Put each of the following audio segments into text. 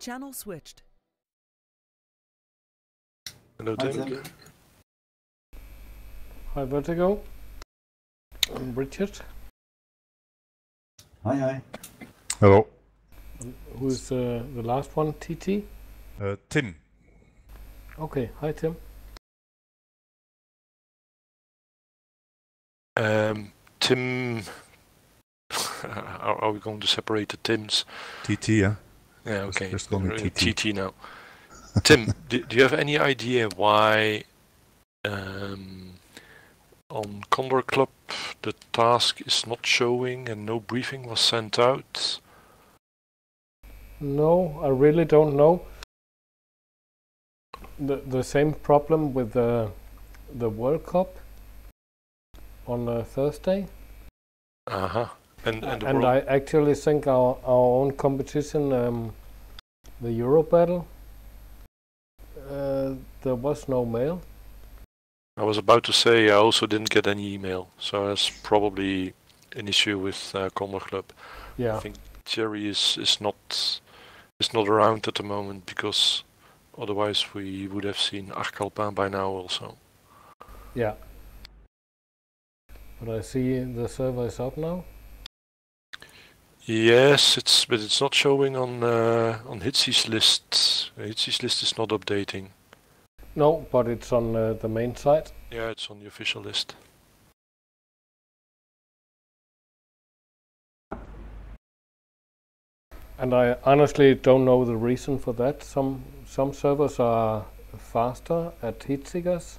Channel switched. Hello, Tim. Hi, Vertigo. I'm Richard. Hi. Hello. Who's the last one? TT? Tim. Okay, hi Tim. Tim, are we going to separate the Tims? TT, yeah. Yeah, okay. Just call me TT. TT now. Tim, do you have any idea why on Condor Club the task is not showing and no briefing was sent out? No, I really don't know. The same problem with the World Cup on Thursday. And I actually think our own competition, the Eurobattle, there was no mail. I was about to say I also didn't get any email, so that's probably an issue with Condor Club. Yeah. I think Thierry is not around at the moment, because otherwise we would have seen Arcalpin by now also. Yeah. But I see the server is up now. Yes, but it's not showing on Hitsy's list. Hitsy's list is not updating. No, but it's on the main site. Yeah, it's on the official list. And I honestly don't know the reason for that. Some servers are faster at Hitsigers.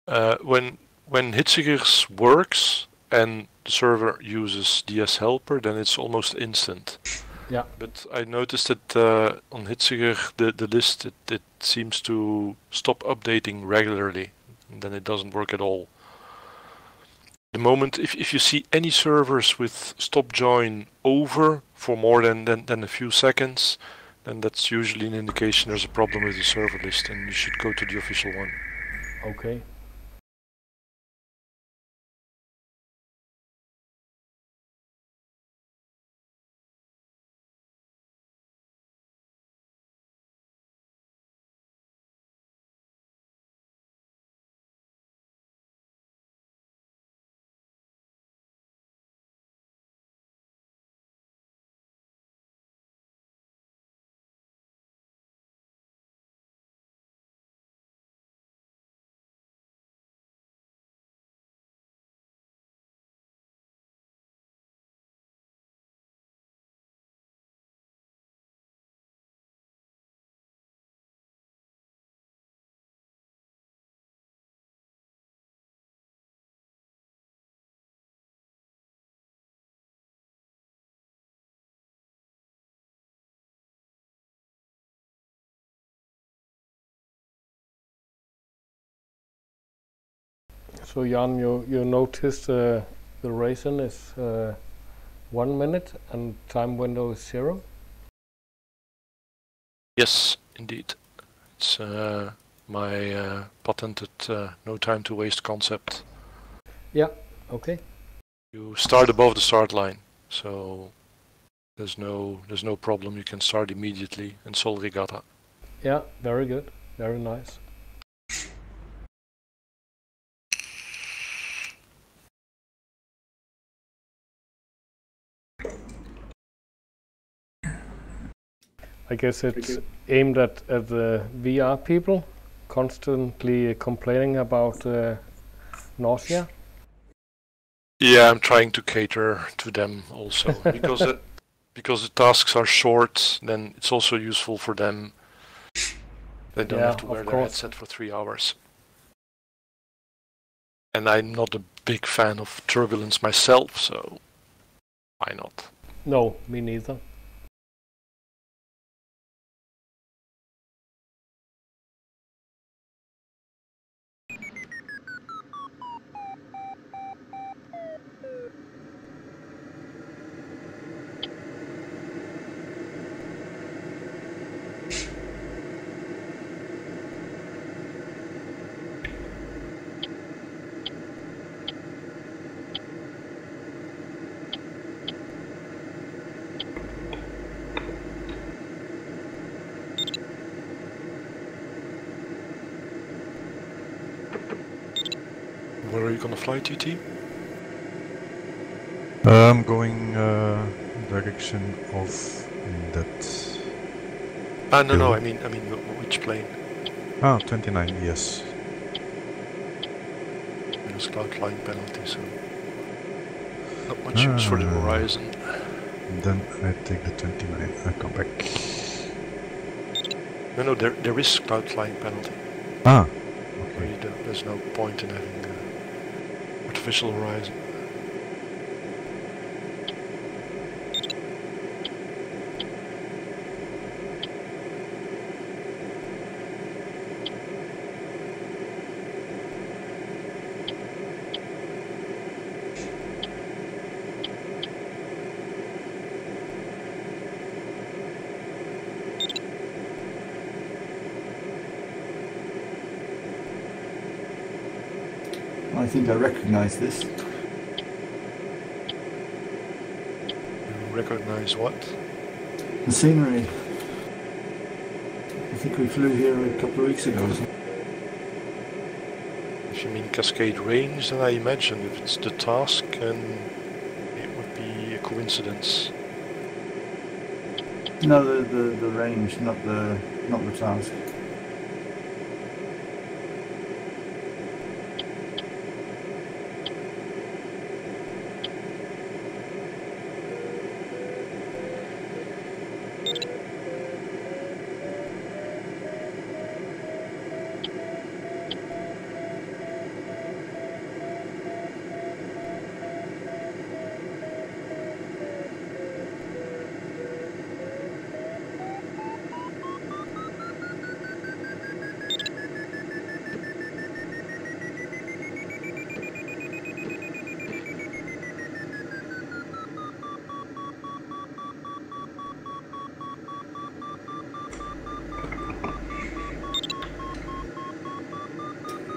When Hitsigers works and the server uses DS Helper, then it's almost instant. Yeah. But I noticed that on Hitziger the list it seems to stop updating regularly, and then it doesn't work at all. The moment if you see any servers with stop join over for more than a few seconds, then that's usually an indication there's a problem with the server list, and you should go to the official one. Okay. So Jan, you noticed the reason is 1 minute and time window is 0? Yes, indeed. It's my patented no time to waste concept. Yeah, okay. You start above the start line, so there's no problem. You can start immediately and solve regatta. Yeah, very good, very nice. I guess it's aimed at the VR people, constantly complaining about nausea. Yeah, I'm trying to cater to them also, because the tasks are short. Then it's also useful for them. They don't have to wear their headset for 3 hours. And I'm not a big fan of turbulence myself, so why not? No, me neither. Where are you gonna fly, TT? I'm going direction of that. No, hill. I mean, which plane? 29, yes. There's cloud flying penalty, so not much use for the horizon. Then I take the 29. I come back. No, there is cloud flying penalty. Okay. There's no point in having artificial horizon. I think I recognize this. You recognize what? The scenery. I think we flew here a couple of weeks ago. If you mean Cascade range, then I imagine if it's the task, then it would be a coincidence. No, the range, not the task.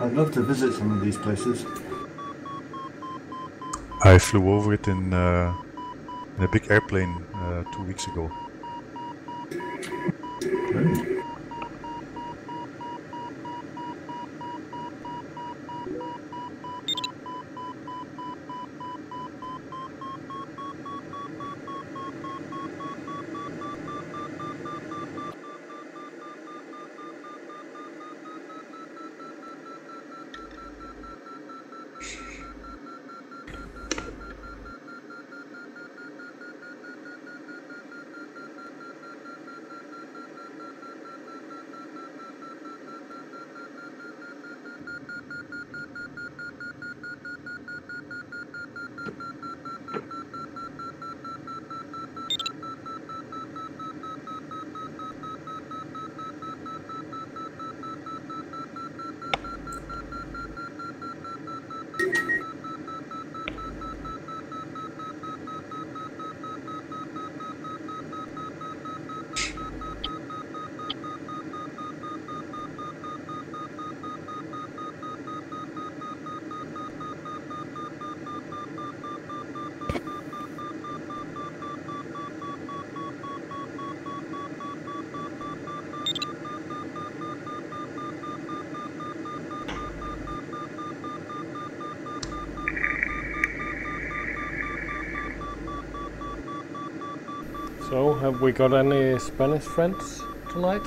I'd love to visit some of these places. I flew over it in a big airplane 2 weeks ago. Great. So, have we got any Spanish friends tonight?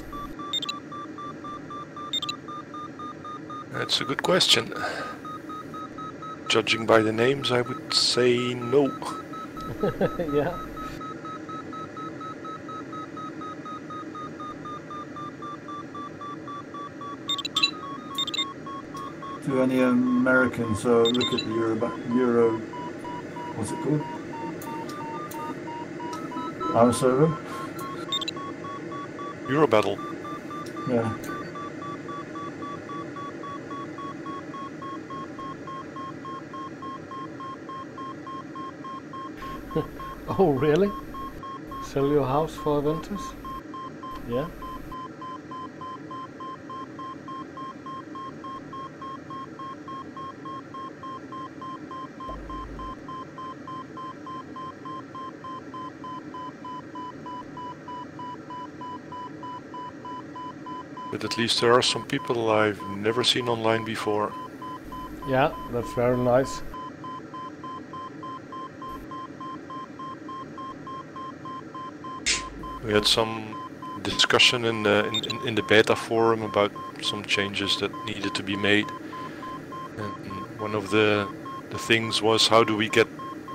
That's a good question. Judging by the names, I would say no. Yeah. To any Americans, so look at the Euro, what's it called? Our server? Eurobattle. Yeah. Oh, really? Sell your house for Aventus? Yeah. But at least there are some people I've never seen online before. Yeah, that's very nice. We had some discussion in the beta forum about some changes that needed to be made, and one of the things was, how do we get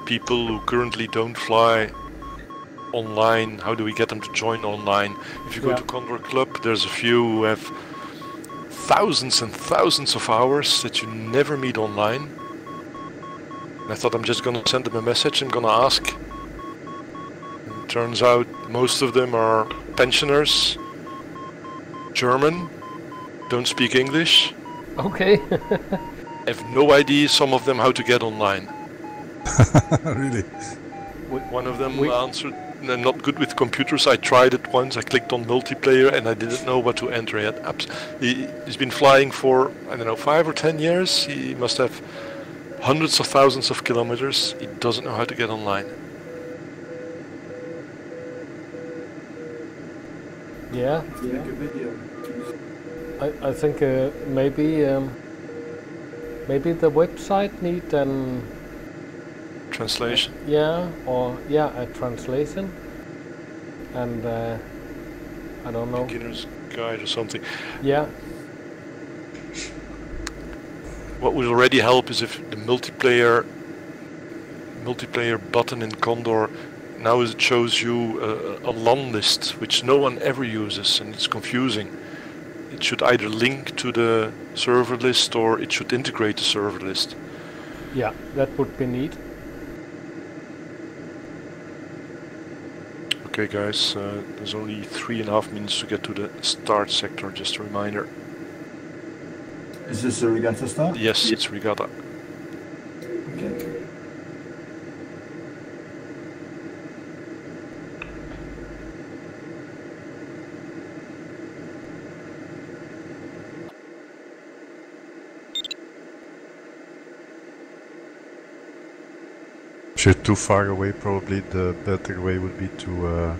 people who currently don't fly online, how do we get them to join online? If you go to Condor Club, there's a few who have thousands and thousands of hours that you never meet online. And I thought, I'm just gonna send them a message, I'm gonna ask. And it turns out most of them are pensioners, German, don't speak English. Okay. Have no idea, some of them, how to get online. Really? One of them answered, I'm not good with computers, I tried it once, I clicked on multiplayer and I didn't know what to enter yet. He's been flying for, I don't know, 5 or 10 years, he must have hundreds of thousands of kilometers, he doesn't know how to get online. Yeah. Make a video. I think maybe the website need an translation. A translation, and I don't know. Beginner's guide or something. Yeah. What would already help is if the multiplayer button in Condor, now it shows you a LAN list, which no one ever uses, and it's confusing. It should either link to the server list or it should integrate the server list. Yeah, that would be neat. Okay guys, there's only 3.5 minutes to get to the start sector, just a reminder. Is this a regatta start? Yes, it's regatta. Okay. If you're too far away, probably the better way would be to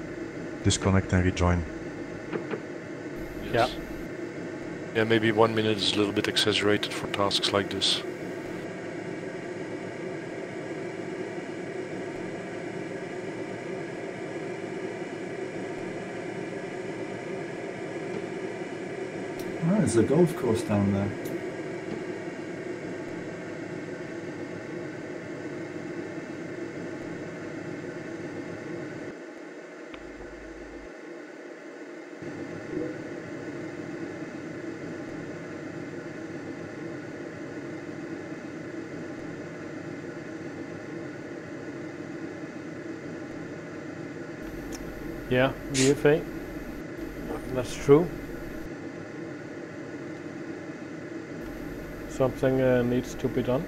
disconnect and rejoin. Yes. Yeah, maybe 1 minute is a little bit exaggerated for tasks like this. Oh, there's a golf course down there. Yeah, VFA. That's true. Something needs to be done.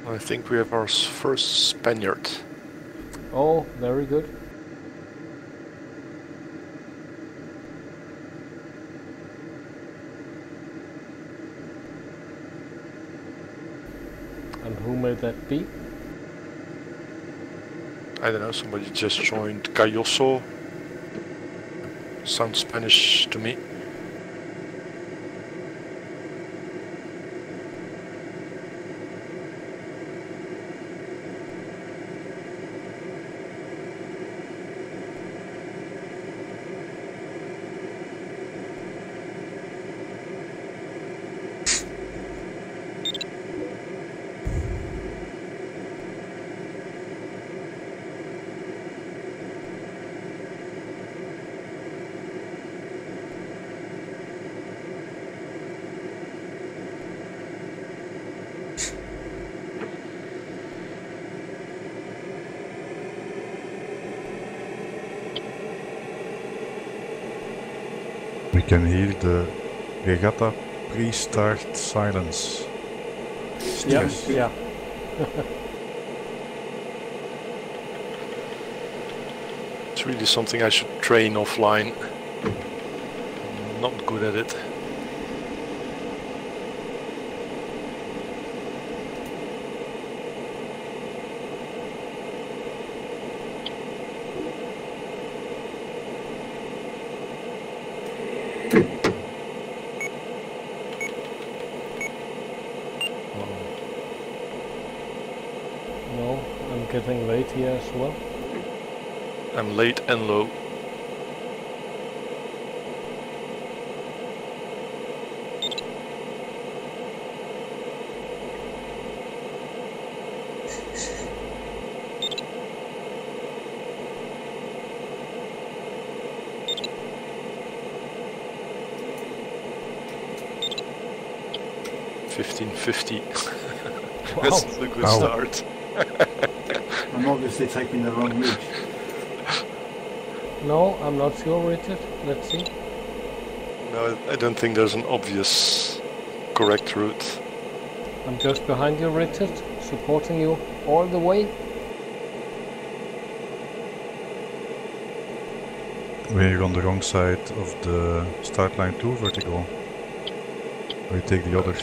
I think we have our first Spaniard. Oh, very good. And who may that be? I don't know, somebody just joined Cayoso. Sounds Spanish to me. We can hear the regatta pre-start silence. Yeah, Stress. yeah. It's really something I should train offline. I'm not good at it. No, I'm getting late here as well. I'm late and low. $15.50. Wow. That's a good Wow. start. I'm obviously taking the wrong route. No, I'm not sure, Richard. Let's see. No, I don't think there's an obvious correct route. I'm just behind you, Richard, supporting you all the way. We're on the wrong side of the start line too, vertical. Or you take the other.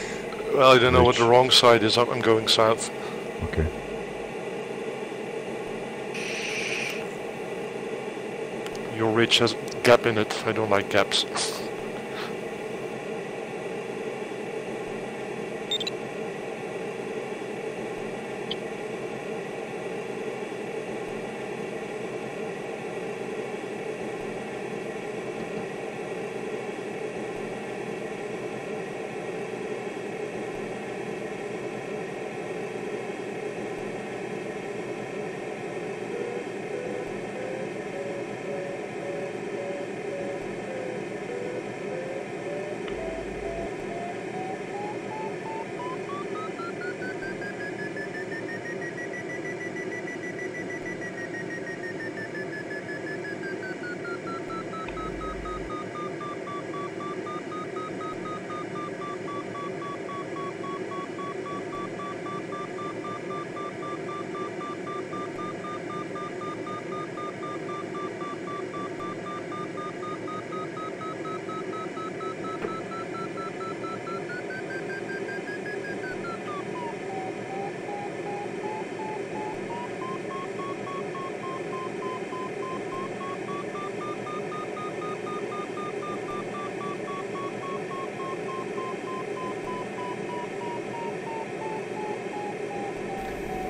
Well, I don't know what the Ridge. wrong side is. I'm going south. Okay. Your ridge has a gap in it. I don't like gaps.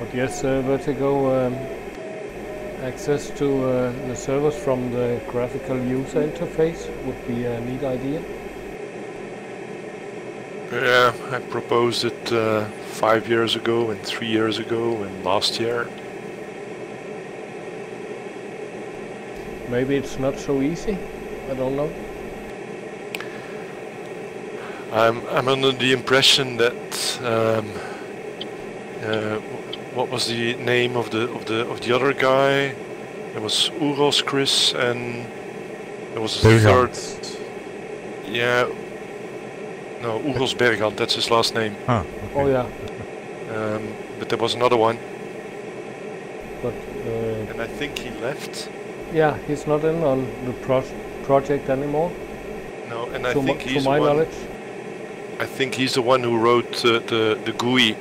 But yes, Vertigo, access to the servers from the graphical user interface would be a neat idea. Yeah, I proposed it 5 years ago and 3 years ago and last year. Maybe it's not so easy. I don't know. I'm under the impression that what was the name of the other guy? It was Uros Chris and there was a third. Yeah. No, Uros Bergant, that's his last name. Ah, Oh okay. yeah, But there was another one, but and I think he left. yeah, he's not in on the project anymore. No, and I to think to he's my the one. knowledge. I think he's the one who wrote the GUI.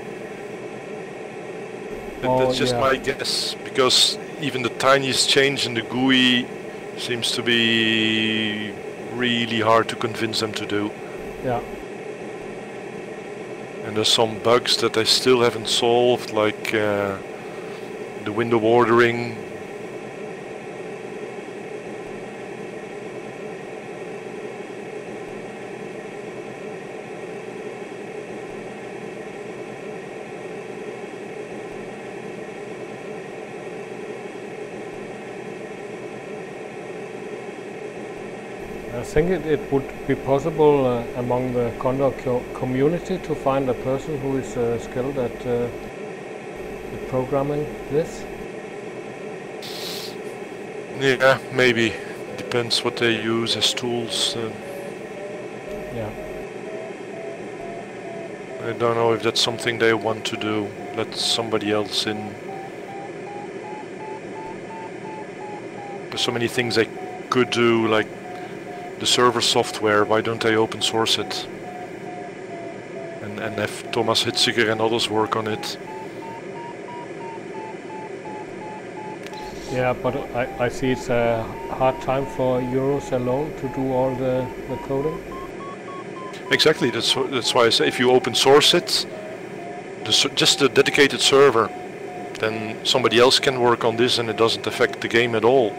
That's just yeah. my guess, because even the tiniest change in the GUI seems to be really hard to convince them to do. Yeah. And there's some bugs that they still haven't solved, like the window ordering. I think it would be possible among the Condor community to find a person who is skilled at programming this. Yeah, maybe. Depends what they use as tools. Yeah. I don't know if that's something they want to do. Let somebody else in. There's so many things they could do, like the server software. Why don't they open source it? And have Thomas Hitziger and others work on it. Yeah, but I see it's a hard time for Euros alone to do all the coding. Exactly, that's why I say if you open source it, just a dedicated server, then somebody else can work on this and it doesn't affect the game at all.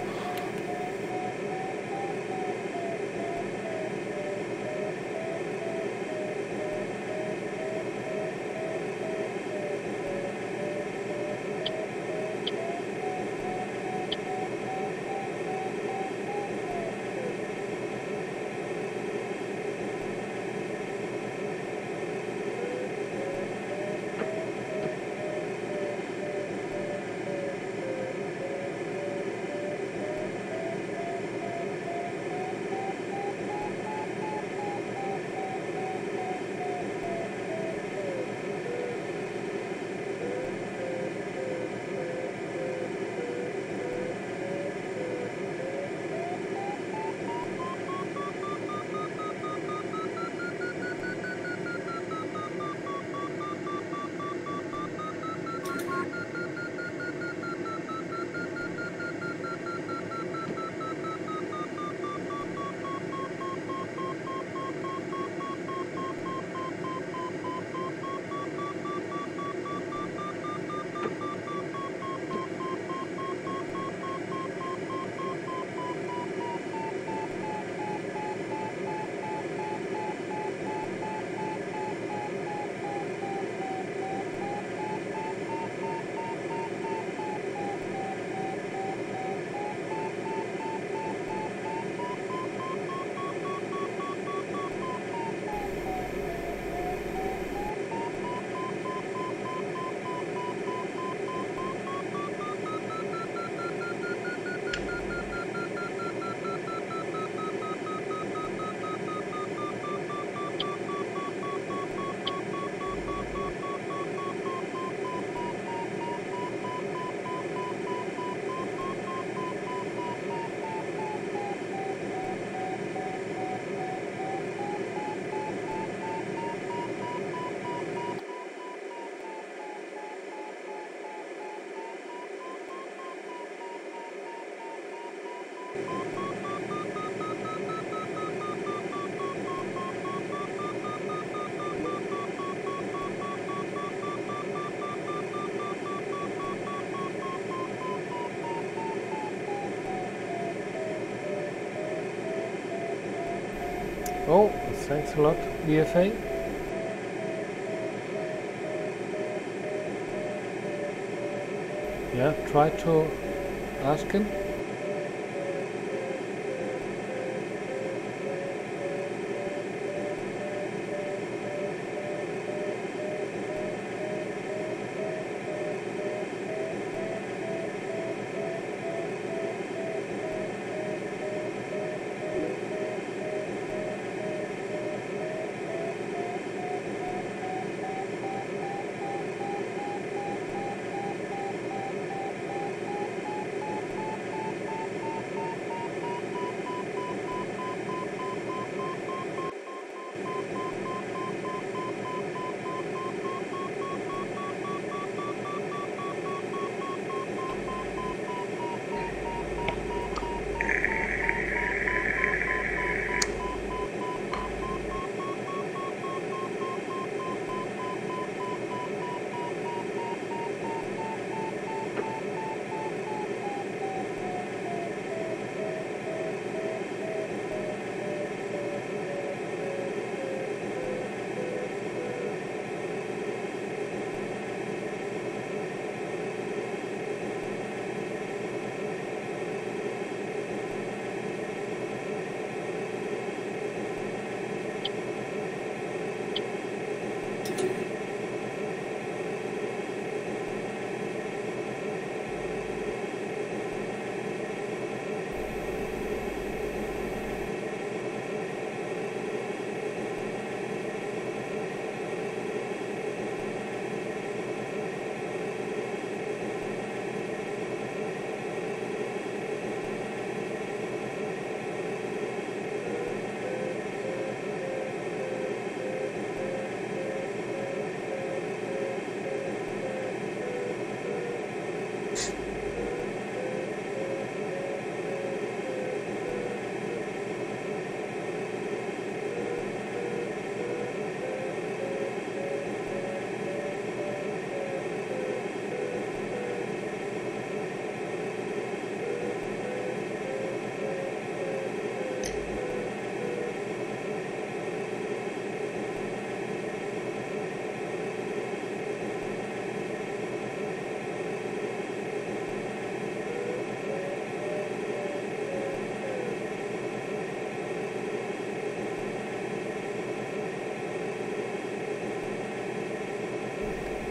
Oh, thanks a lot, BFA. Yeah, try to ask him.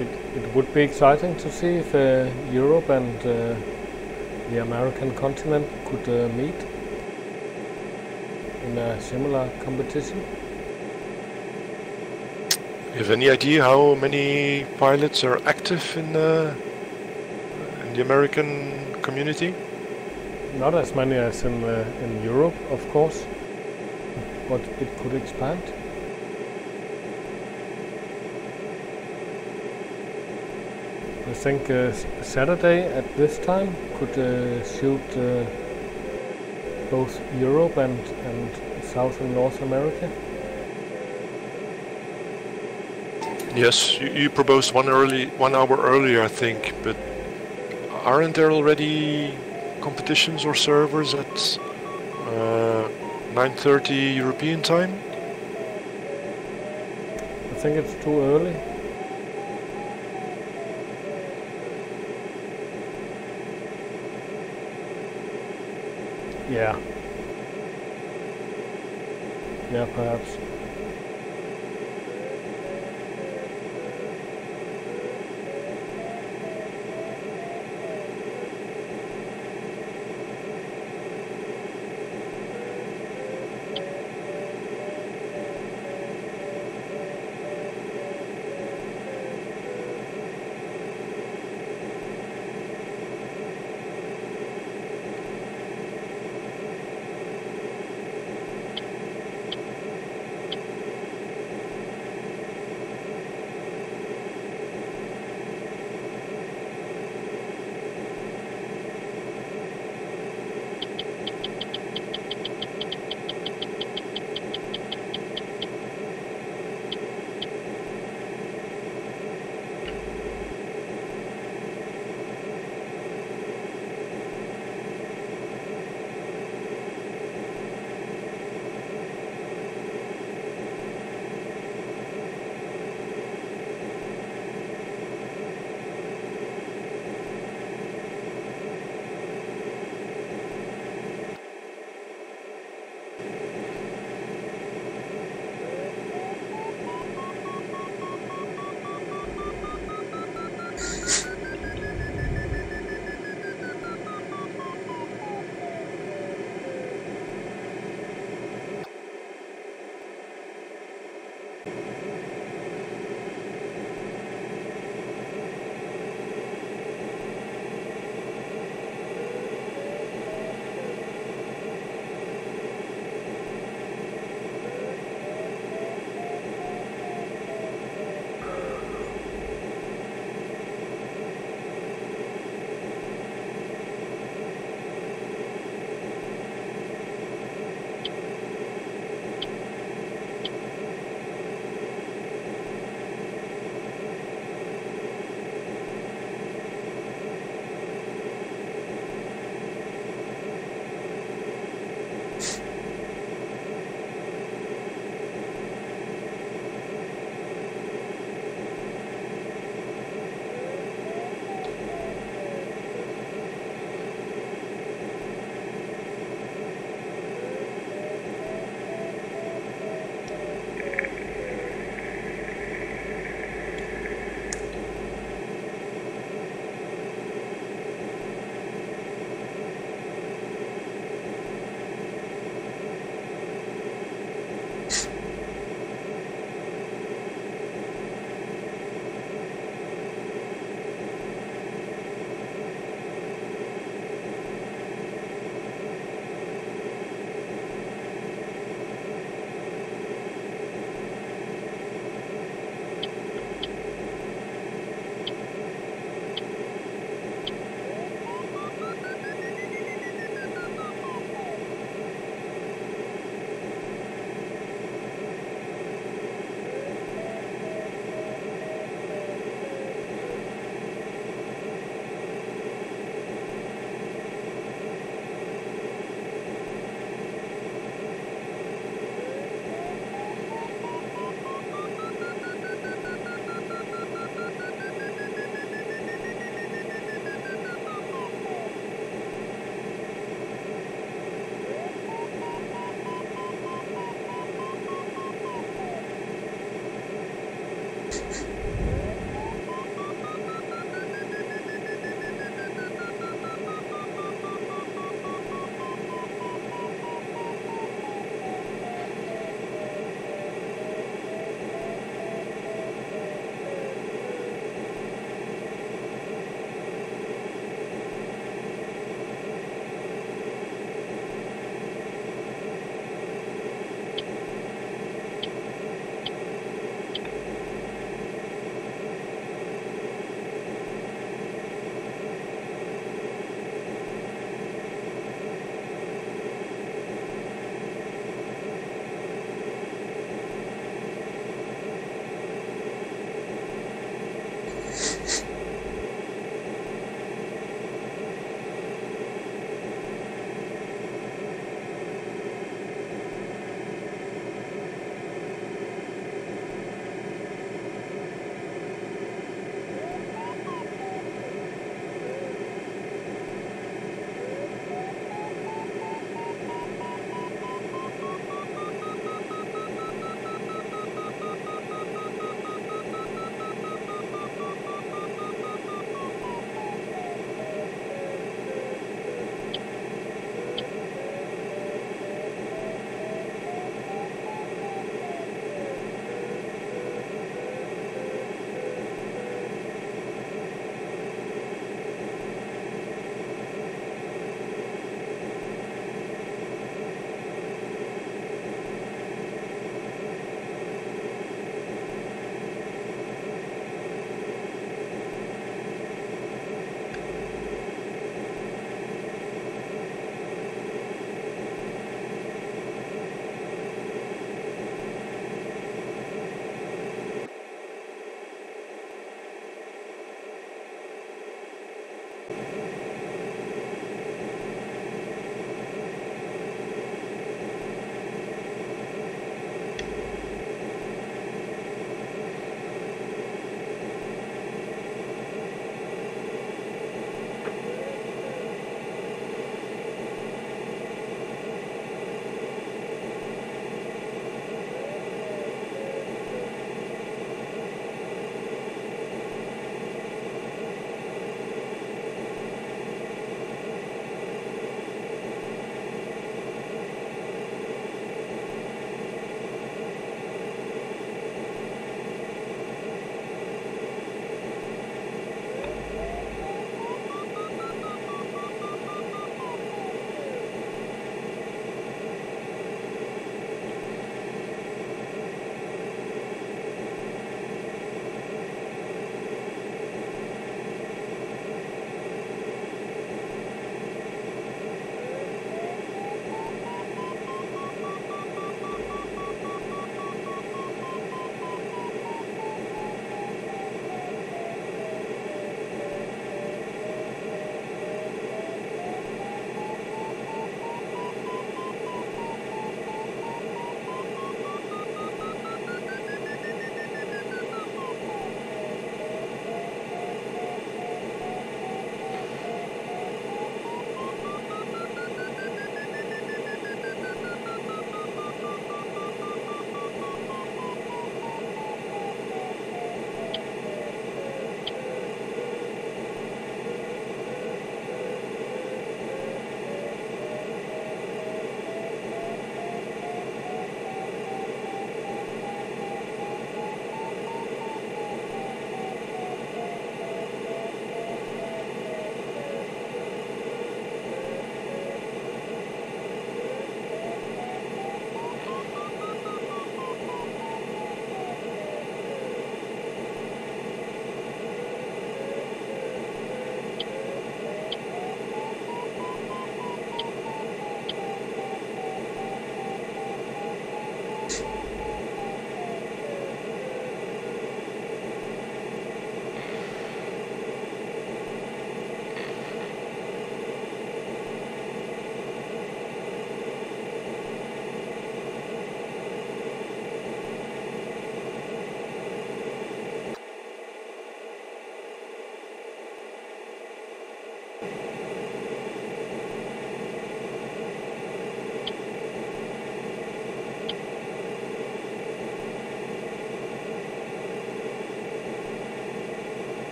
it would be exciting to see if Europe and the American continent could meet in a similar competition. You have any idea how many pilots are active in the American community? Not as many as in Europe, of course, but it could expand. I think Saturday at this time could suit both Europe and South and North America. Yes, you proposed 1 hour earlier, I think, but aren't there already competitions or servers at 9:30 European time? I think it's too early. Yeah. Yeah, perhaps.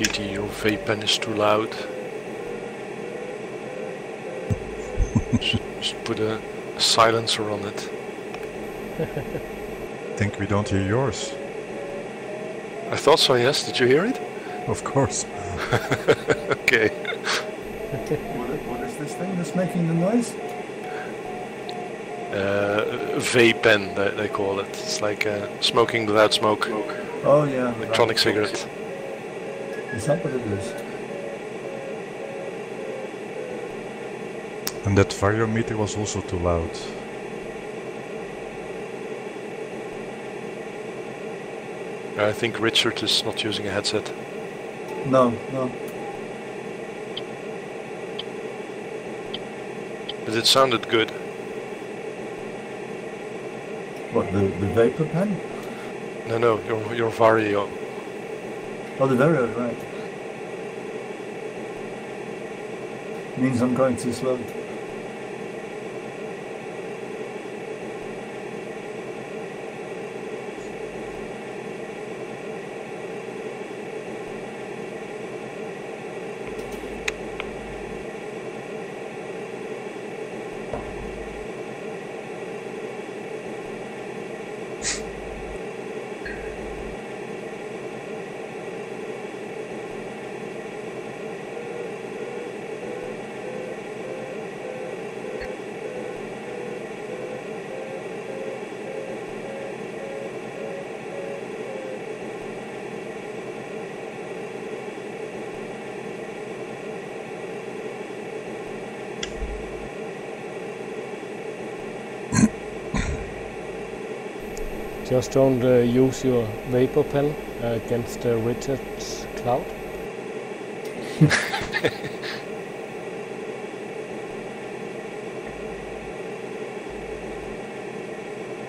TT, your vape pen is too loud. Just put a silencer on it. Think we don't hear yours? I thought so, yes. Did you hear it? Of course. Okay. What is this thing that's making the noise? Vape pen, they call it. It's like smoking without smoke. Oh yeah. Electronic cigarette. Is that what it is? And that variometer was also too loud. I think Richard is not using a headset. No. But it sounded good. What, the vapor pen? No, your Vario. Oh, the Vario, right. Means I'm going too slow. Just don't use your vapor pen against Richard's cloud.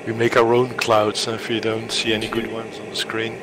We make our own clouds if you don't see any good ones on the screen.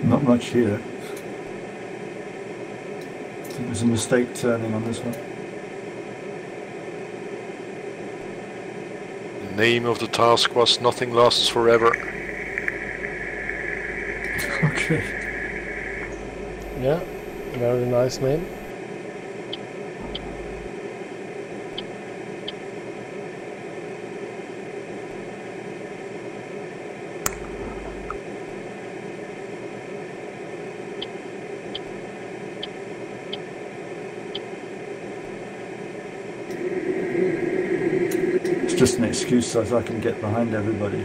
Not much here. I think it was a mistake turning on this one. The name of the task was Nothing Lasts Forever. Okay. Yeah, very nice name. It's just an excuse so I can get behind everybody.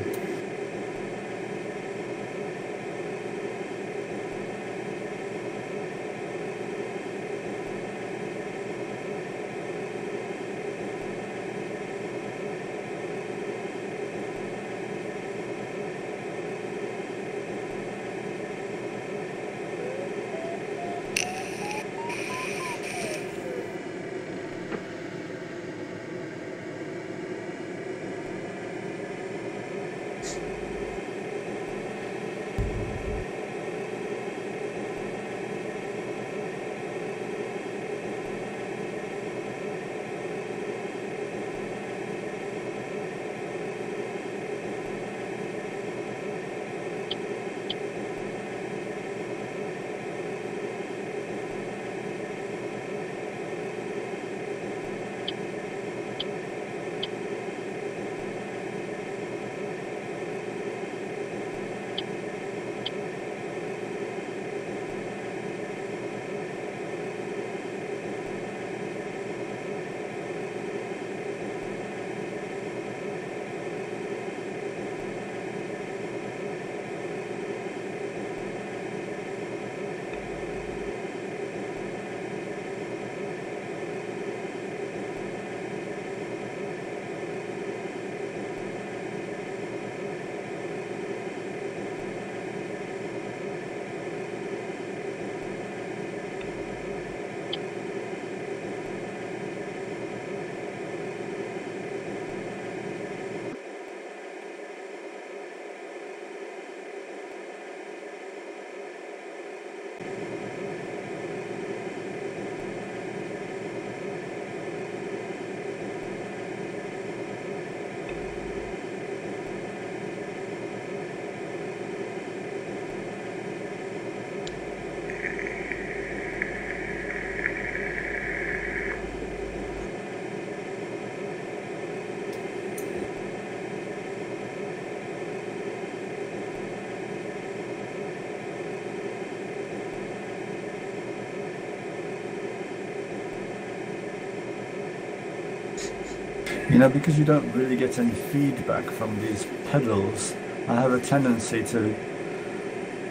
You know, because you don't really get any feedback from these pedals, I have a tendency to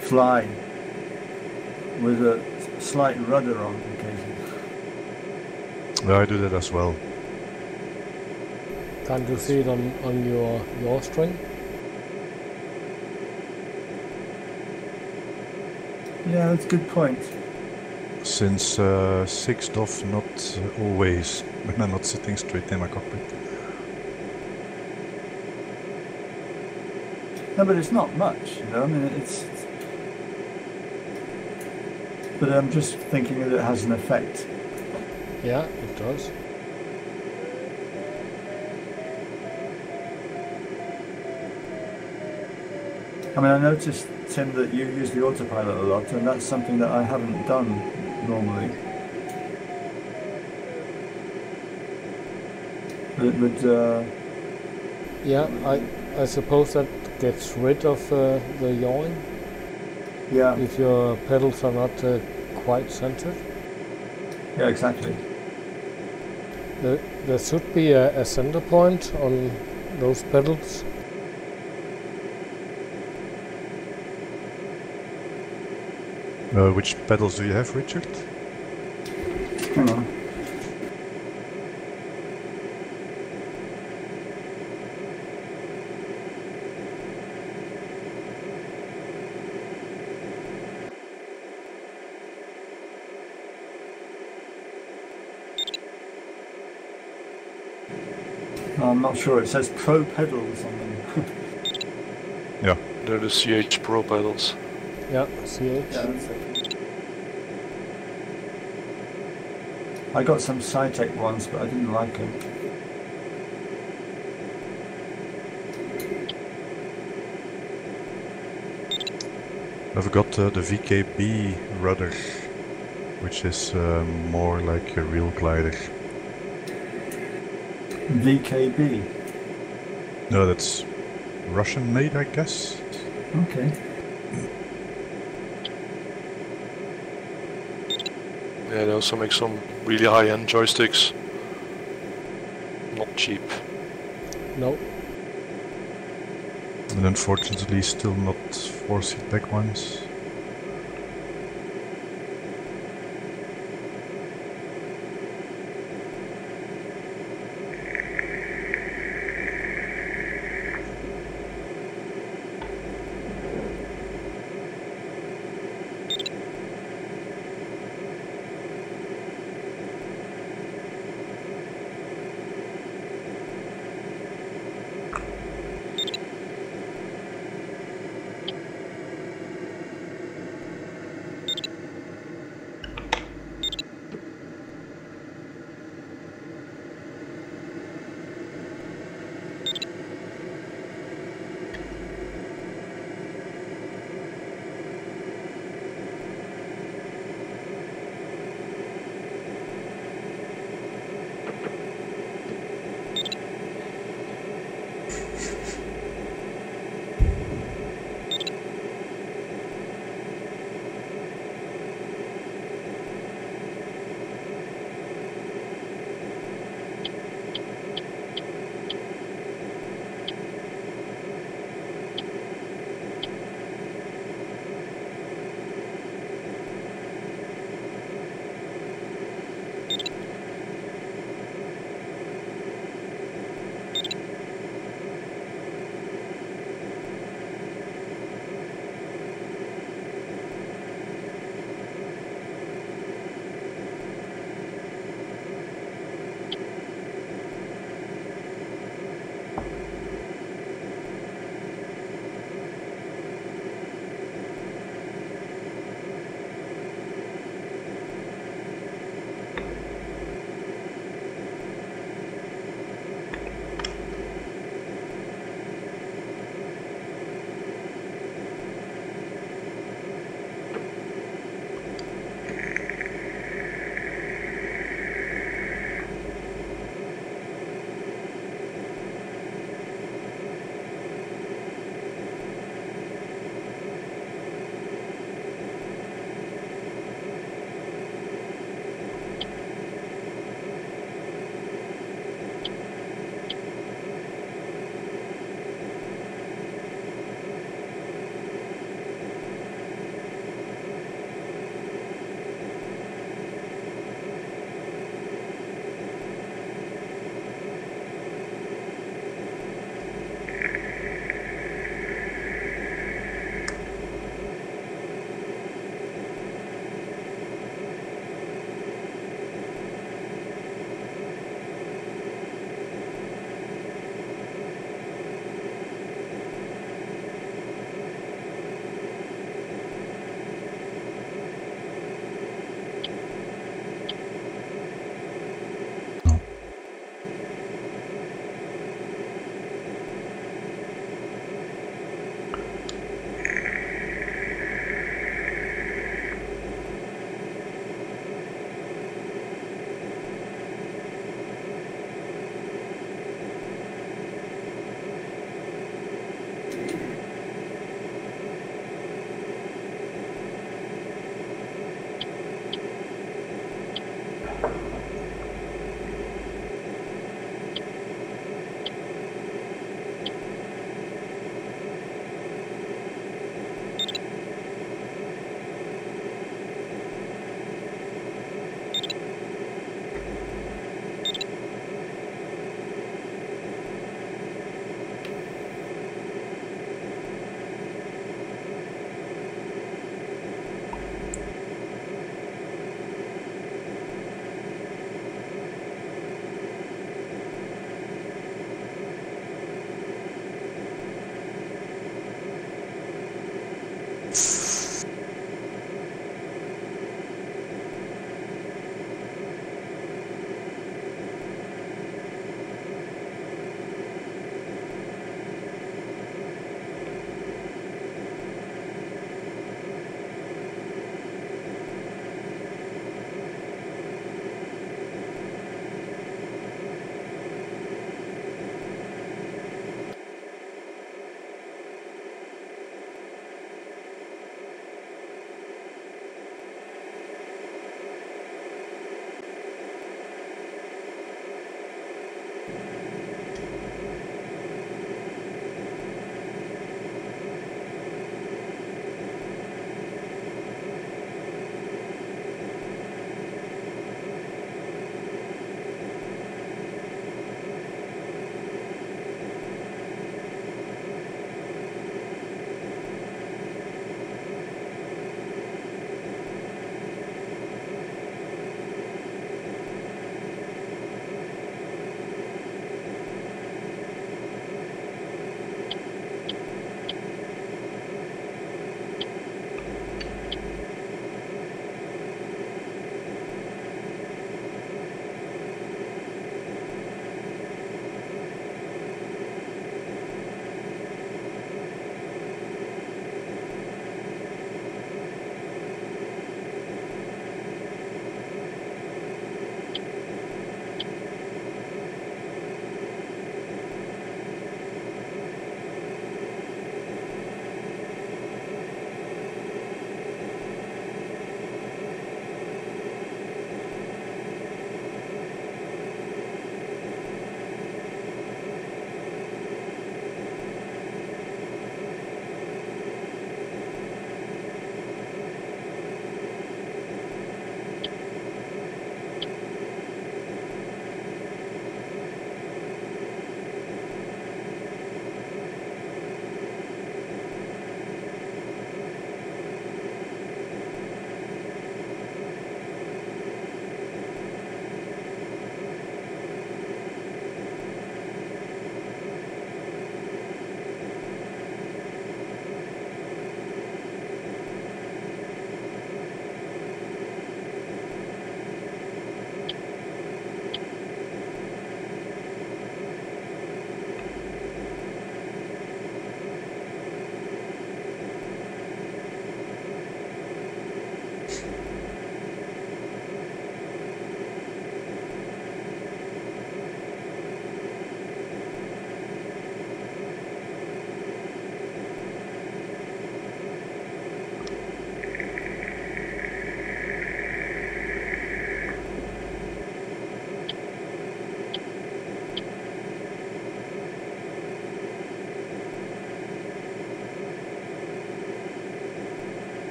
fly with a slight rudder on occasionally. Yeah, I do that as well. Can't you see it on your string? Yeah, that's a good point. Since 6th off, not always, when I'm not sitting straight in my cockpit. No, but it's not much, you know, I mean, it's... But I'm just thinking that it has an effect. Yeah, it does. I mean, I noticed, Tim, that you use the autopilot a lot, and that's something that I haven't done normally. But it would, Yeah, I suppose that gets rid of the yawing yeah, if your pedals are not quite centered. yeah, exactly. There should be a center point on those pedals. Which pedals do you have, Richard? Hang on. I'm not sure. It says Pro pedals on them. Yeah. They're the CH Pro pedals. Yeah, CH. Yeah, that's it. I got some Cytec ones, but I didn't like them. I've got the VKB rudder, which is more like a real glider. VKB. No, that's Russian made, I guess. Okay. Yeah, they also make some really high-end joysticks. Not cheap. No. And unfortunately still not 4-seat back ones.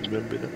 Bing bam binnen.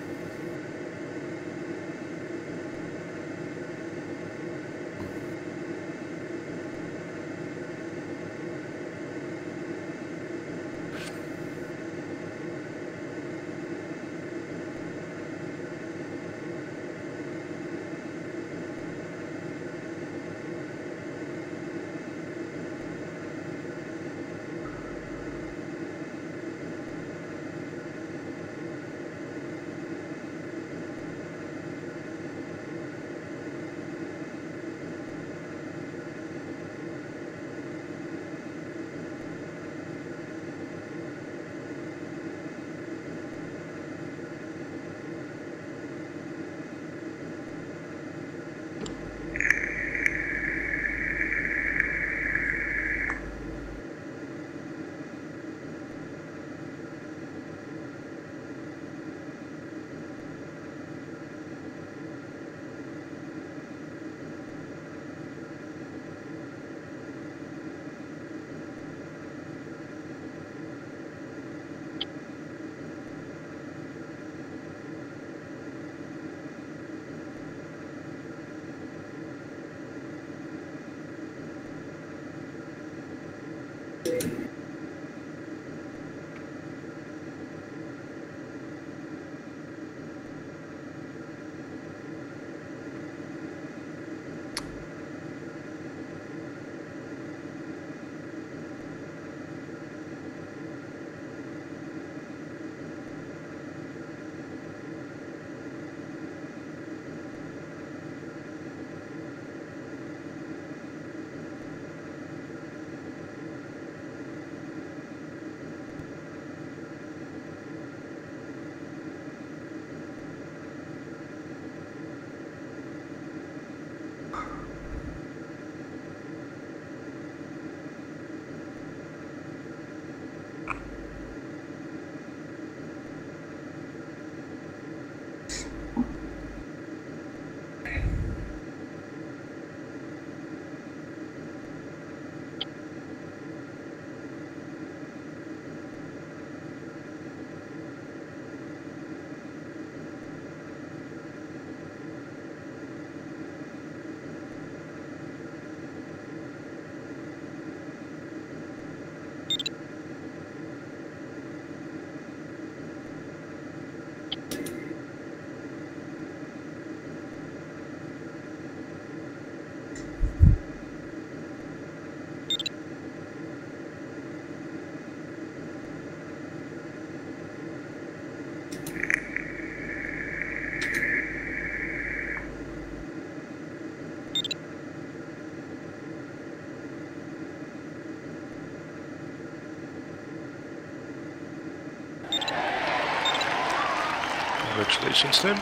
Congratulations, Tim.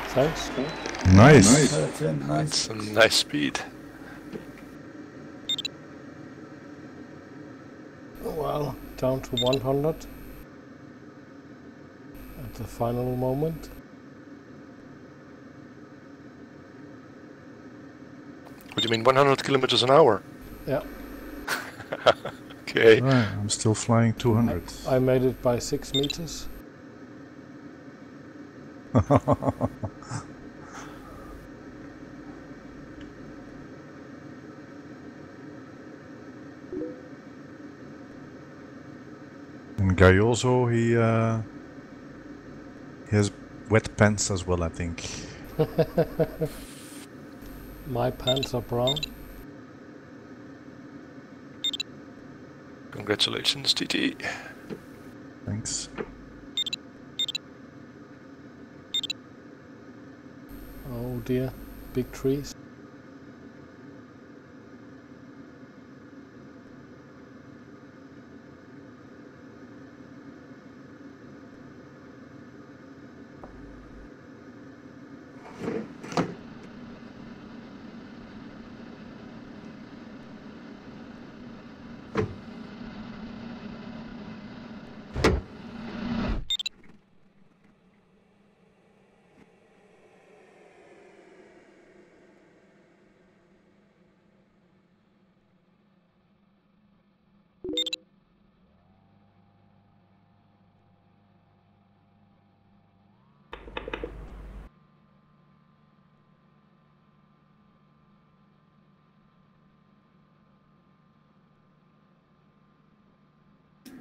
Thanks. Nice. Tim, nice. That's a nice speed. Well, down to 100 at the final moment. What do you mean, 100 kilometers an hour? Yeah. Okay. Right, I'm still flying 200. I made it by 6 meters. And Gaioso, he has wet pants as well, I think. My pants are brown. Congratulations, TT. Thanks. Oh dear, big trees.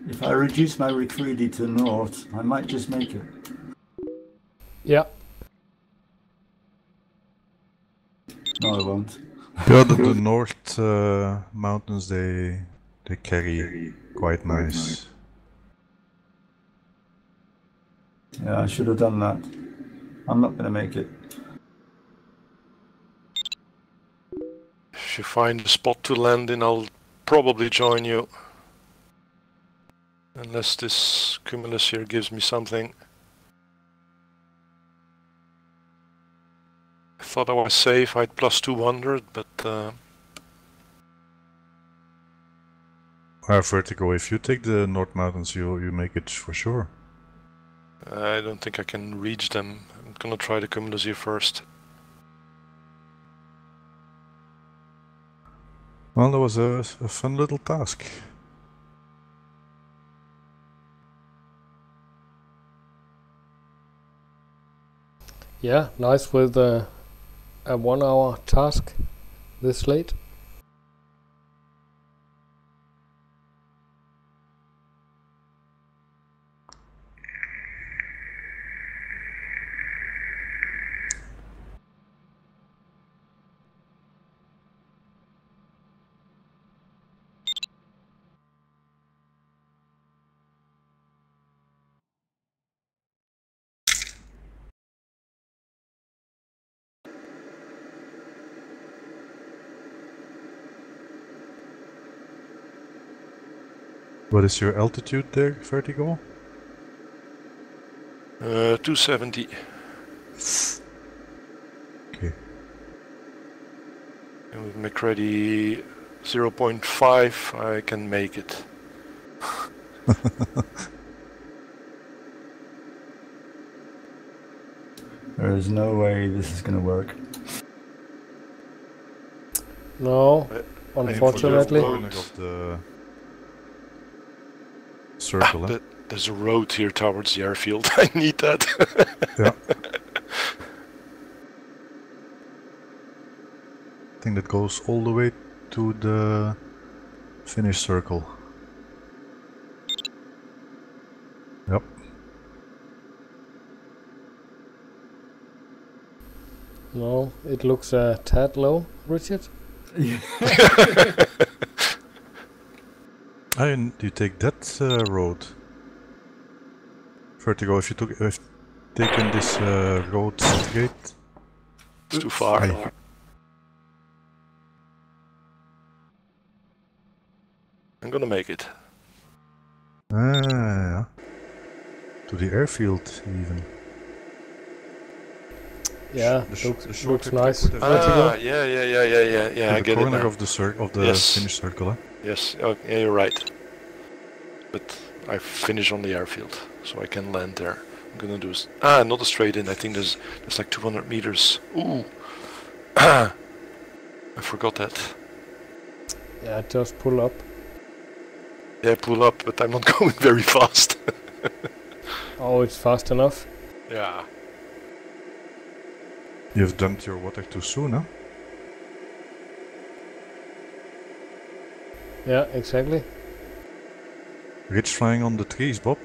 If I reduce my recruity to north, I might just make it. Yeah. No, I won't. Yeah, the north mountains, they carry quite nice. Yeah, I should have done that. I'm not going to make it. If you find a spot to land in, I'll probably join you. Unless this cumulus here gives me something. I thought I was safe, I had plus 200, but... Vertigo, if you take the North Mountains, you make it for sure. I don't think I can reach them. I'm gonna try the cumulus here first. Well, that was a fun little task. Yeah, nice with a 1 hour task this late. What is your altitude there, Vertigo? 270. Okay. And with McCready 0.5, I can make it. There is no way this is going to work. No, unfortunately. Of the circle. There's a road here towards the airfield. I need that. Yeah. I think that goes all the way to the finish circle. Yep. No, it looks a tad low, Richard. And you take that road. Vertigo, if you've taken this road straight. It's too far. Aye. I'm gonna make it. Yeah. To the airfield, even. Yeah, The looks shortcut nice. would have Ah, yeah. I the get it corner now. of the Yes. finish circle. Yes, oh, yeah, you're right. But I finish on the airfield, so I can land there. I'm gonna do not a straight in. I think there's like 200 meters. Ooh, I forgot that. Yeah, just pull up. Yeah, pull up, but I'm not going very fast. Oh, it's fast enough. Yeah. You've dumped your water too soon, huh? Yeah, exactly. Rich flying on the trees, Bob.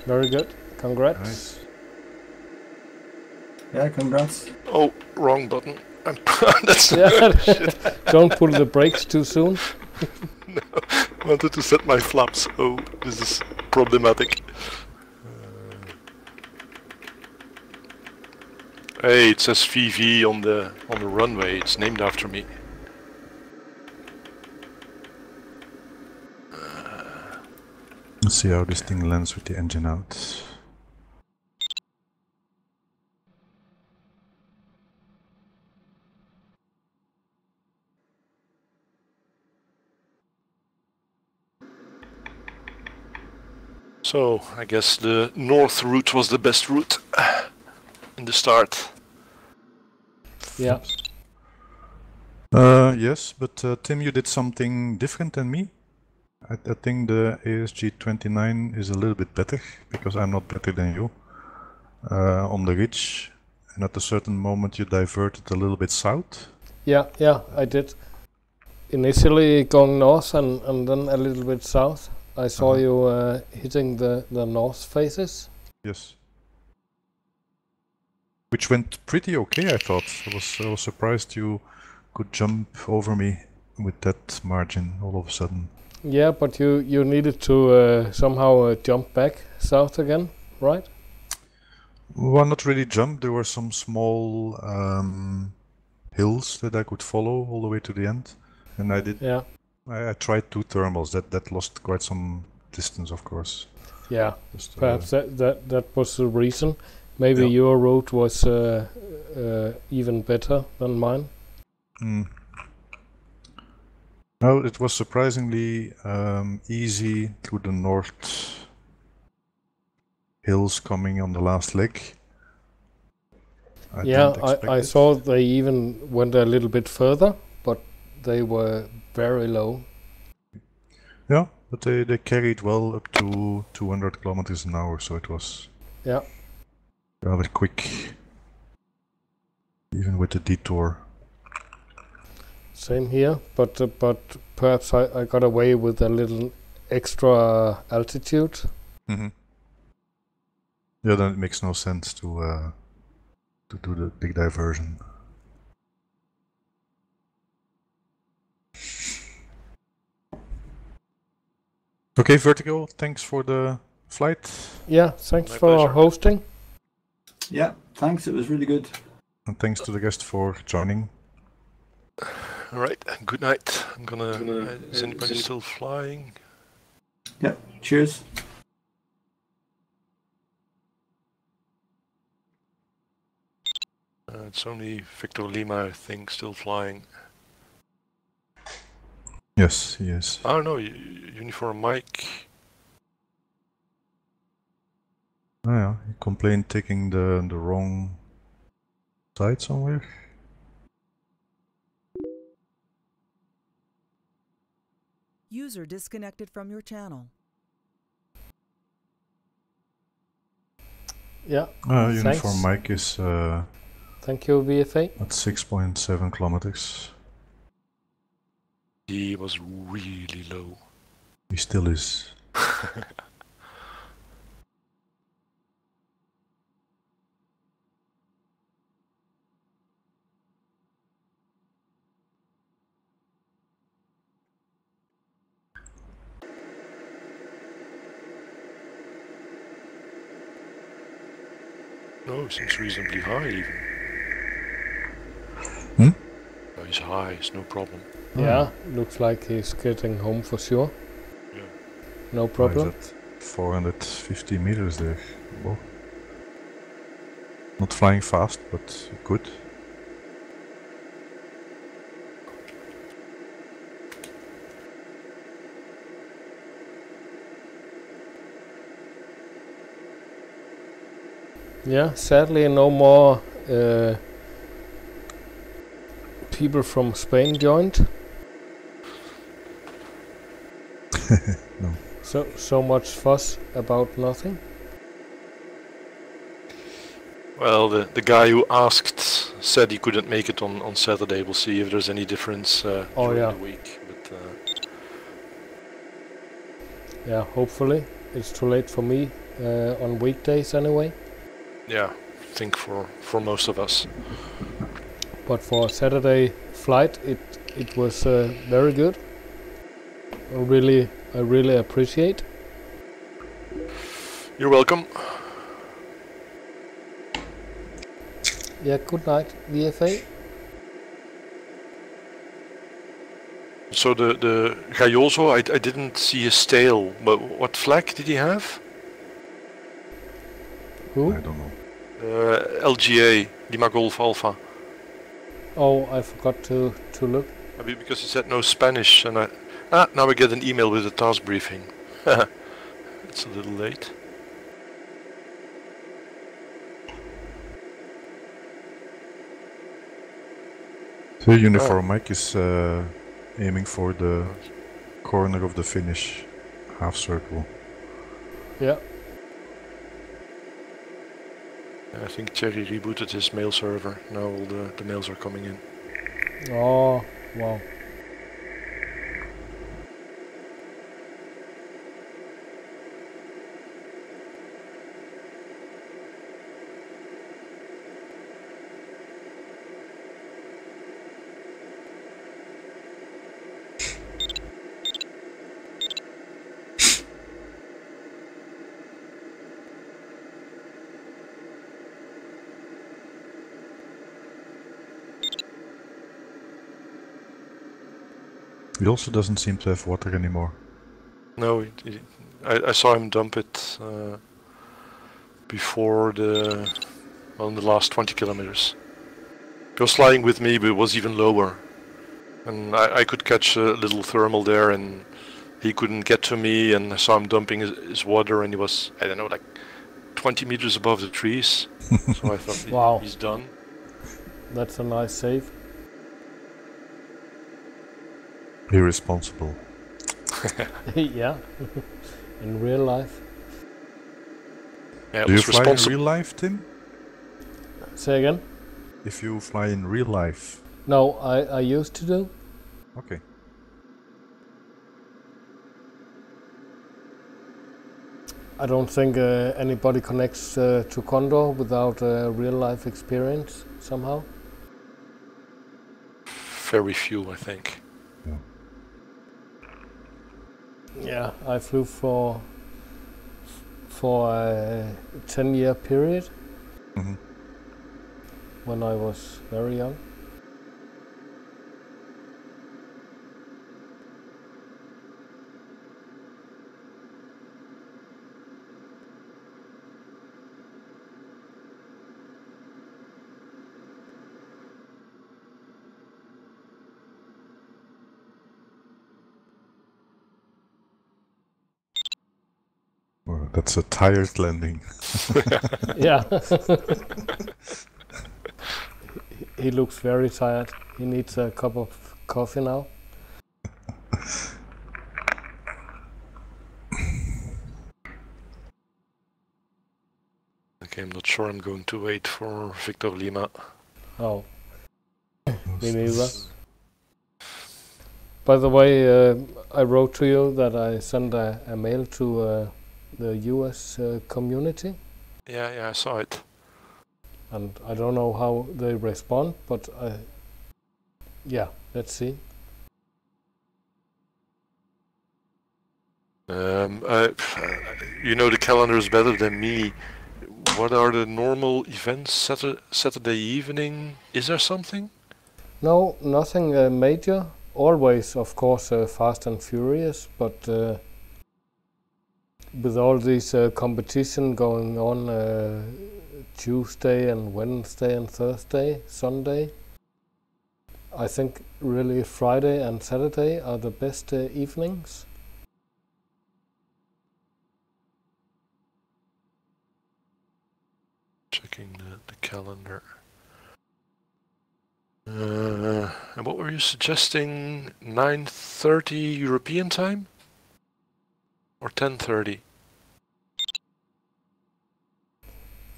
Very good. Congrats. Nice. Yeah, congrats. Oh, wrong button. That's Yeah, don't pull the brakes too soon. No, I wanted to set my flaps. Oh, this is problematic. Hey, it says VV on the runway. It's named after me. Let's see how this thing lands with the engine out. So, I guess the north route was the best route in the start. Yeah. Yes, but Tim, you did something different than me. I think the ASG 29 is a little bit better, because I'm not better than you. On the ridge, and at a certain moment you diverted a little bit south. Yeah, I did. initially going north and then a little bit south. I saw you hitting the north faces. Yes. Which went pretty okay, I thought. I was surprised you could jump over me with that margin all of a sudden. Yeah, but you needed to somehow jump back south again, right? Well, not really jump. There were some small hills that I could follow all the way to the end, and I did. Yeah. I tried 2 thermals. That lost quite some distance, of course. Yeah. Just, Perhaps that was the reason. Maybe Yeah. your route was even better than mine. No, it was surprisingly easy through the north hills coming on the last leg. I saw they even went a little bit further, but they were very low. Yeah, but they carried well up to 200 kilometers an hour, so it was rather quick, even with the detour. Same here, but perhaps I got away with a little extra altitude. Mm-hmm. Yeah, then it makes no sense to do the big diversion. Okay, Vertigo, thanks for the flight. Yeah, thanks My for pleasure. hosting. Yeah, thanks. It was really good. And thanks to the guest for joining. All right. Good night. I'm gonna. Is anybody still flying? Yeah, cheers. It's only Victor Lima, I think, still flying. Yes, he is. Oh no, Uniform Mike. Oh yeah, he complained taking the wrong side somewhere. User disconnected from your channel. Yeah. Uniform Thanks. Mike is Thank you, VFA. at 6.7 kilometers. He was really low. He still is. No, seems reasonably high even. Hmm? Oh, he's high, it's no problem. Yeah, looks like he's getting home for sure. Yeah. No Why problem. is that 450 meters there? Well, not flying fast, but good. Yeah, sadly no more people from Spain joined. No. So much fuss about nothing. Well, the guy who asked said he couldn't make it on Saturday. We'll see if there's any difference during yeah. the week. But Yeah, hopefully. It's too late for me on weekdays anyway. yeah, I think for most of us. But for a Saturday flight, it was very good. I really appreciate. You're welcome. Yeah, good night, VFA. So the Gaioso, I didn't see his tail, but what flag did he have? Who? I don't know. LGA, Lima Golf Alpha. Oh, I forgot to look. I mean, because he said no Spanish, and now we get an email with a task briefing. It's a little late. So Uniform Mike is aiming for the corner of the finish half circle. Yeah. I think Thierry rebooted his mail server. Now all the mails are coming in. Oh, wow. He also doesn't seem to have water anymore. No, I saw him dump it before on the last 20 kilometers. He was sliding with me, but it was even lower. And I could catch a little thermal there, and he couldn't get to me, and I saw him dumping his water, and he was, I don't know, like 20 meters above the trees. So I thought, wow, he's done. That's a nice save. Irresponsible. Yeah, in real life. Yeah, do you fly in real life, Tim? Say again? If you fly in real life. No, I used to do. Okay. I don't think anybody connects to Condor without a real life experience somehow. Very few, I think. Yeah. Yeah, I flew for a 10-year period when I was very young. Well, that's a tired landing. Yeah. He looks very tired. He needs a cup of coffee now. Okay, I'm not sure I'm going to wait for Victor Lima. Oh, me neither. By the way, I wrote to you that I sent a mail to the US community. Yeah, I saw it. And I don't know how they respond, but yeah, let's see. You know the calendars better than me. What are the normal events Saturday evening? Is there something? No, nothing major. Always, of course, Fast and Furious, but with all this competition going on Tuesday and Wednesday and Thursday, Sunday, I think really Friday and Saturday are the best evenings. Checking the calendar. And what were you suggesting? 9:30 European time? Or 10:30?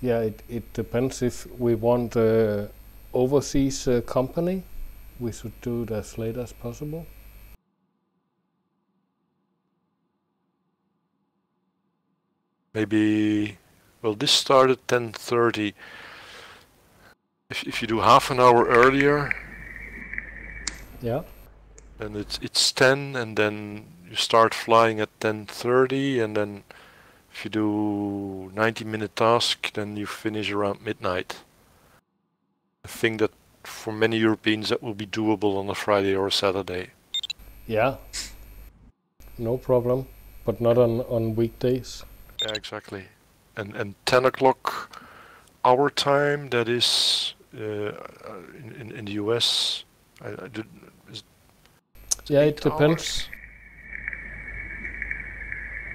Yeah, it depends. If we want overseas company, we should do it as late as possible. Maybe, well, this started 10:30. If you do half an hour earlier, yeah, then it's 10, and then you start flying at 10:30, and then if you do 90-minute task, then you finish around midnight. I think that for many Europeans that will be doable on a Friday or a Saturday. Yeah, no problem, but not on weekdays. Yeah, exactly. And 10 o'clock our time, that is in the US. Yeah, it depends. Hours?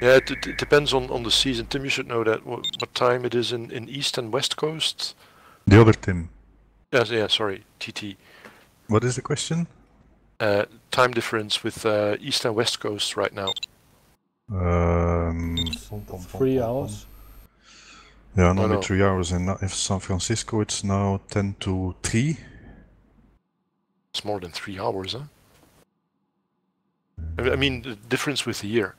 Yeah, it depends on the season. Tim, you should know that. What time it is in East and West Coast? The other Tim. Yes, yeah, sorry, TT. What is the question? Time difference with East and West Coast right now. 3 hours. Yeah, normally 3 hours. In San Francisco, it's now 10 to 3. It's more than 3 hours, huh? I mean, the difference with the year.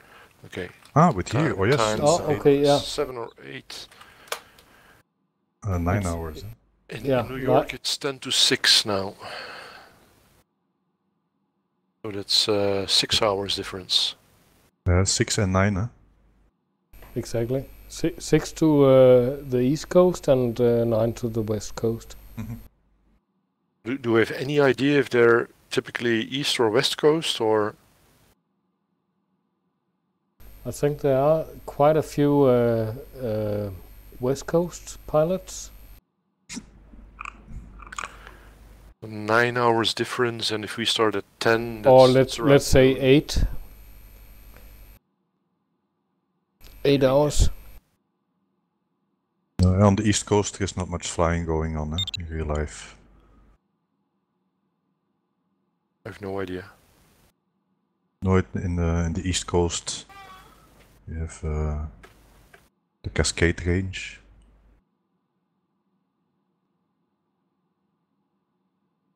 Okay. Ah, with year. Oh, yes. Oh, okay, yeah. 7 or 8. 9 hours. In New York, it's 10 to 6 now. So that's 6 hours difference. 6 and 9, huh? Exactly. 6 to the East Coast and 9 to the West Coast. Do we have any idea if they're typically east or west coast, or? I think there are quite a few West Coast pilots. 9 hours difference, and if we start at 10, or let's say 8. 8 hours. On the East Coast, there's not much flying going on in real life. I have no idea. No, in the East Coast, you have the Cascade range.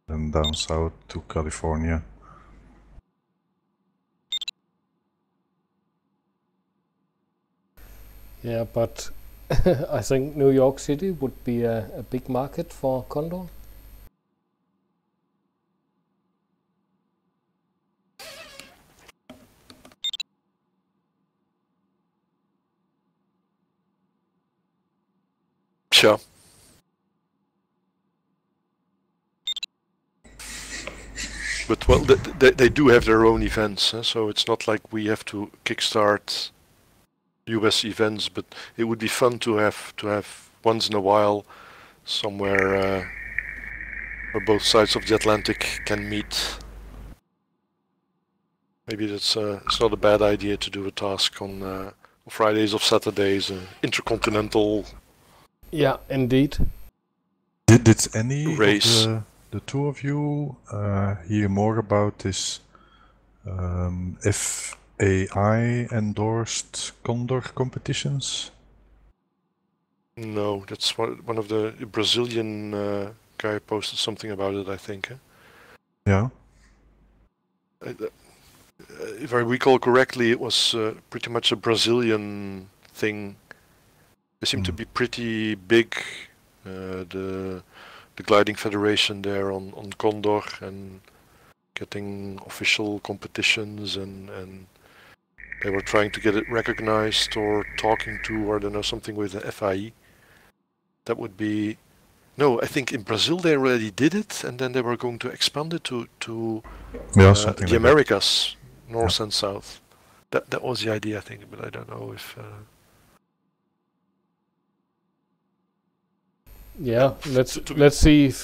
And down south to California. Yeah, but I think New York City would be a big market for Condor. Sure. But well, they do have their own events, so it's not like we have to kickstart US events. But it would be fun to have once in a while somewhere where both sides of the Atlantic can meet. Maybe that's it's not a bad idea to do a task on Fridays or Saturdays, intercontinental. Yeah, indeed. Did any race. of the two of you hear more about this FAI endorsed Condor competitions? No, that's one of the Brazilian guy posted something about it, I think. Yeah. If I recall correctly, it was pretty much a Brazilian thing. They seem to be pretty big, the gliding federation there on Condor, and getting official competitions, and they were trying to get it recognized or talking to, or I don't know, something with the FIE. That would be... No, I think in Brazil they already did it, and then they were going to expand it to the like Americas, north and south. That was the idea, I think, but I don't know if... Yeah, let's see if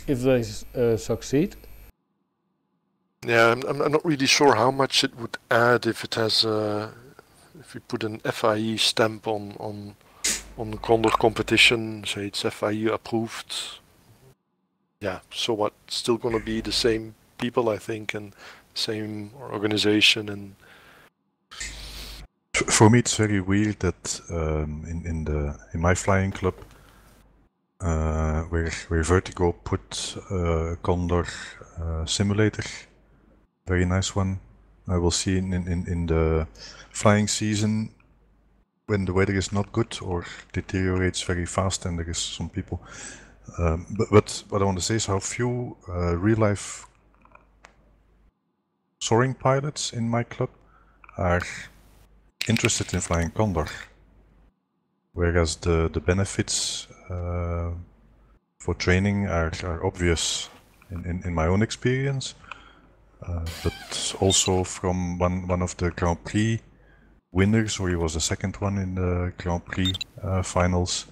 they succeed. Yeah, I'm not really sure how much it would add if it has if we put an FIE stamp on the Condor competition, say it's FIE approved. Yeah, so what? Still gonna be the same people, I think, and same organization. And for me, it's very weird that in my flying club, where Vertigo put Condor simulator, very nice one. I will see in the flying season when the weather is not good or deteriorates very fast, and there is some people. But what I want to say is how few real life soaring pilots in my club are interested in flying Condor, whereas the benefits for training are obvious in my own experience, but also from one of the Grand Prix winners, or he was the second one in the Grand Prix finals,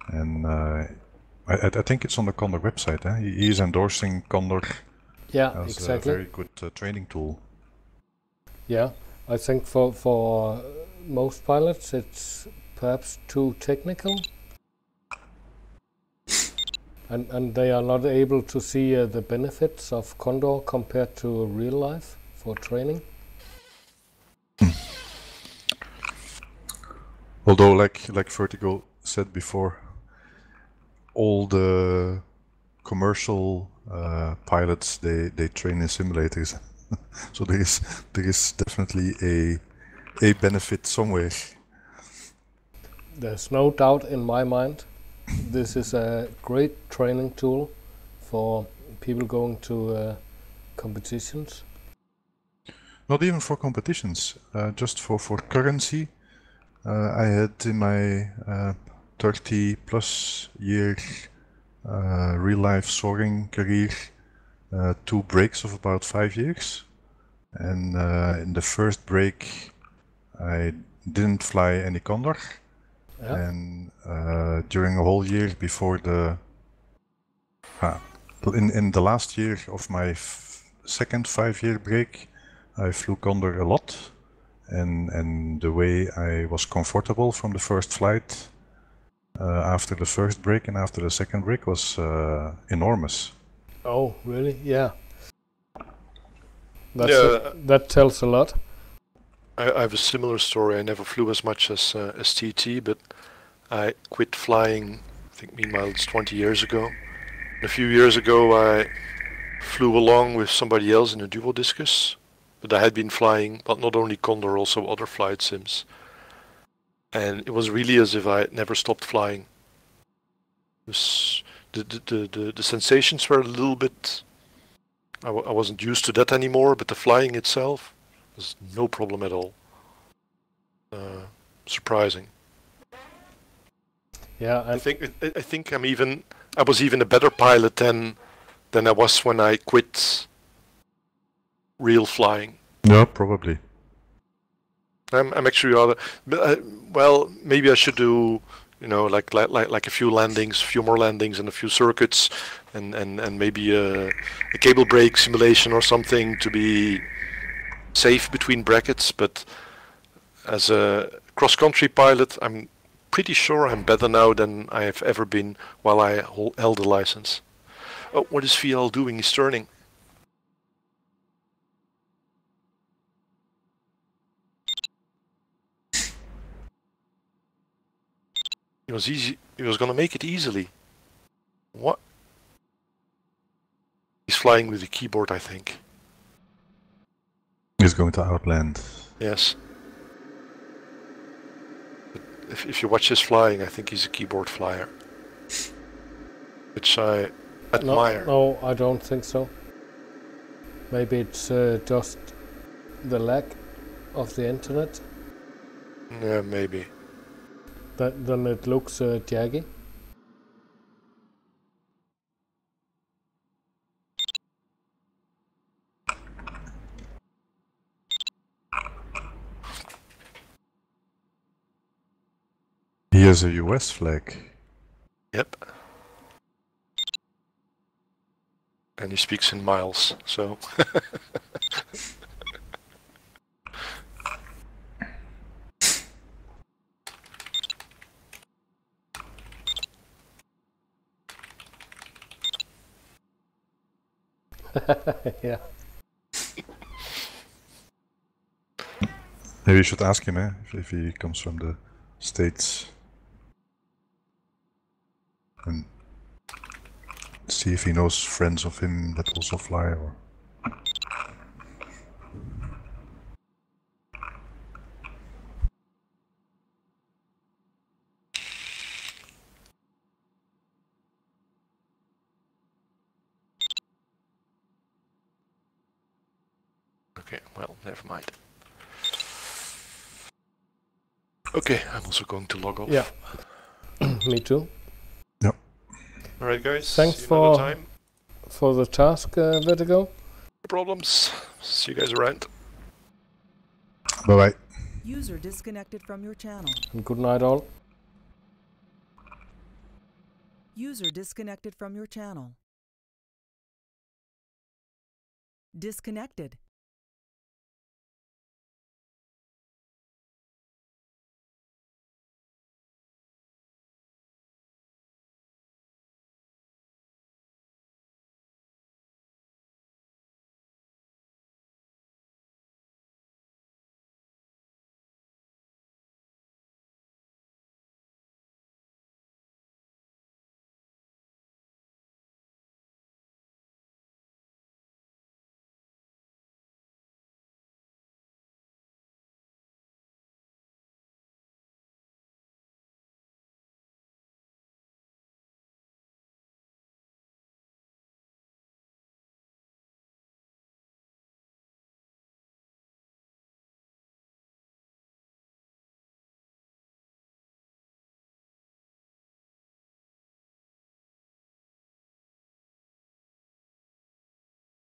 and I think it's on the Condor website. He is endorsing Condor as exactly. a very good training tool. Yeah, I think for most pilots it's perhaps too technical, and they are not able to see the benefits of Condor compared to real life for training. Although, like Vertigo said before, all the commercial pilots they train in simulators, so there is definitely a benefit somewhere. There's no doubt in my mind. This is a great training tool for people going to competitions. Not even for competitions, just for currency. I had in my 30 plus year real life soaring career 2 breaks of about 5 years. And in the first break, I didn't fly any Condor. Yeah. And during a whole year before the... in the last year of my second 5-year break, I flew Condor a lot. And the way I was comfortable from the first flight after the first break and after the second break was enormous. Oh, really? Yeah. That tells a lot. I have a similar story. I never flew as much as TT, but I quit flying, I think meanwhile it's 20 years ago. A few years ago I flew along with somebody else in a dual discus, but I had been flying, but not only Condor, also other flight sims. And it was really as if I never stopped flying. It was, the sensations were a little bit... I wasn't used to that anymore, but the flying itself was no problem at all. Surprising. Yeah, I think I was even a better pilot than I was when I quit real flying. No, probably. I'm actually rather... well, maybe I should do, you know, like a few landings, a few more landings and a few circuits, and maybe a cable brake simulation or something to be safe between brackets. But as a cross-country pilot, I'm pretty sure I'm better now than I have ever been while I held a license. Oh, what is VL doing? He's turning. It was easy. He was gonna make it easily. What? He's flying with the keyboard, I think. He's going to outland. Yes. But if you watch his flying, I think he's a keyboard flyer, which I admire. No, I don't think so. Maybe it's just the lack of the internet. Yeah, maybe. Then it looks jaggy. He has a US flag. Yep. And he speaks in miles, so... Yeah. Maybe you should ask him if he comes from the States. And see if he knows friends of him that also fly or... Okay, well, never mind. Okay, I'm also going to log off. Yeah. Me too. Yep. Alright guys, thanks for the task, Vertigo. No problems. See you guys around. Bye bye. User disconnected from your channel. And good night all. User disconnected from your channel. Disconnected.